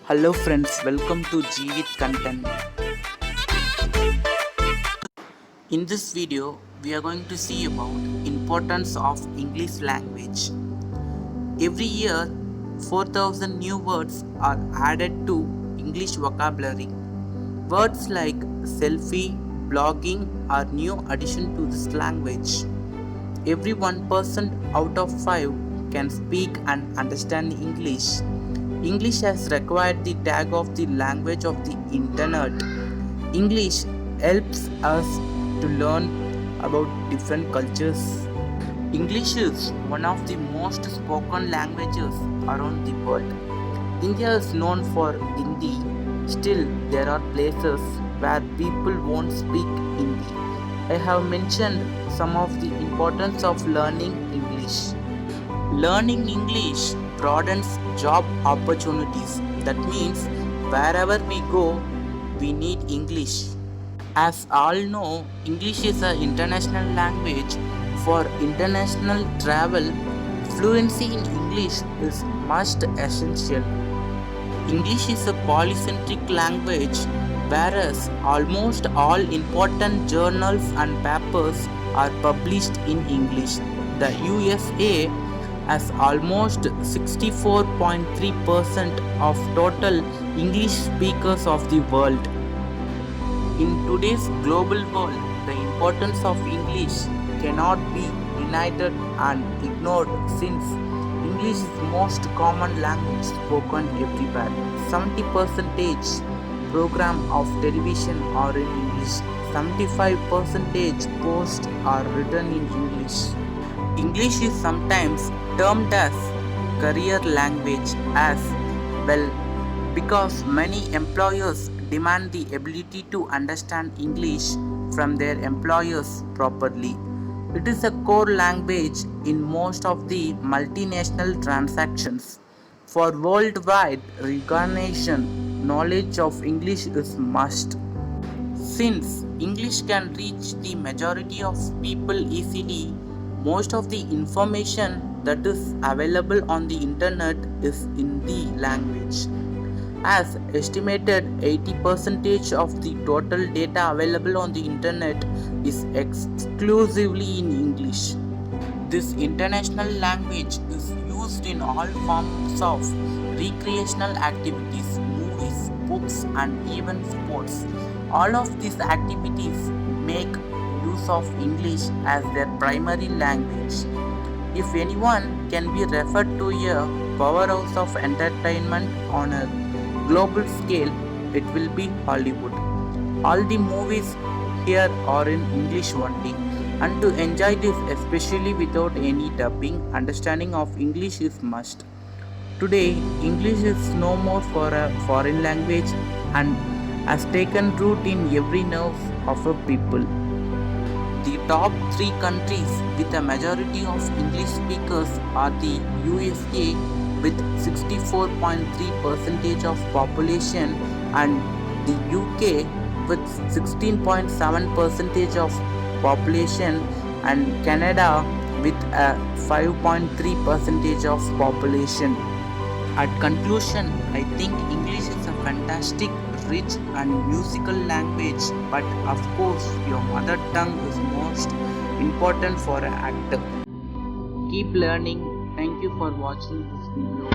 Hello friends, welcome to Jeevit Content. In this video, we are going to see about importance of English language. Every year, 4,000 new words are added to English vocabulary. Words like selfie, blogging are new addition to this language. Every 1% out of 5 can speak and understand English. English has required the tag of the language of the internet. English helps us to learn about different cultures. English is one of the most spoken languages around the world. India is known for Hindi. Still, there are places where people won't speak Hindi. I have mentioned some of the importance of learning English. Learning English broadens job opportunities. That means wherever we go, we need English. As all know, English is an international language. For international travel, fluency in English is must essential. English is a polycentric language, whereas almost all important journals and papers are published in English. The USA has almost 64.3% of total English speakers of the world. In today's global world, the importance of English cannot be denied and ignored since English is the most common language spoken everywhere. 70% program of television are in English. 75% posts are written in English. English is sometimes termed as career language as well because many employers demand the ability to understand English from their employers properly. It is a core language in most of the multinational transactions. For worldwide recognition, knowledge of English is must. Since English can reach the majority of people easily, most of the information that is available on the internet is in the language. As estimated 80% of the total data available on the internet is exclusively in English. This international language is used in all forms of recreational activities, movies, books, and even sports. All of these activities make use of English as their primary language. If anyone can be referred to a powerhouse of entertainment on a global scale, it will be Hollywood. All the movies here are in English only, and to enjoy this, especially without any dubbing, understanding of English is must. Today, English is no more for a foreign language and has taken root in every nerve of a people. The top 3 countries with a majority of English speakers are the USA with 64.3% of population and the UK with 16.7% of population and Canada with a 5.3% of population. At conclusion, I think English is a fantastic, rich and musical language, but of course your mother tongue is most important for an actor. Keep learning. Thank you for watching this video.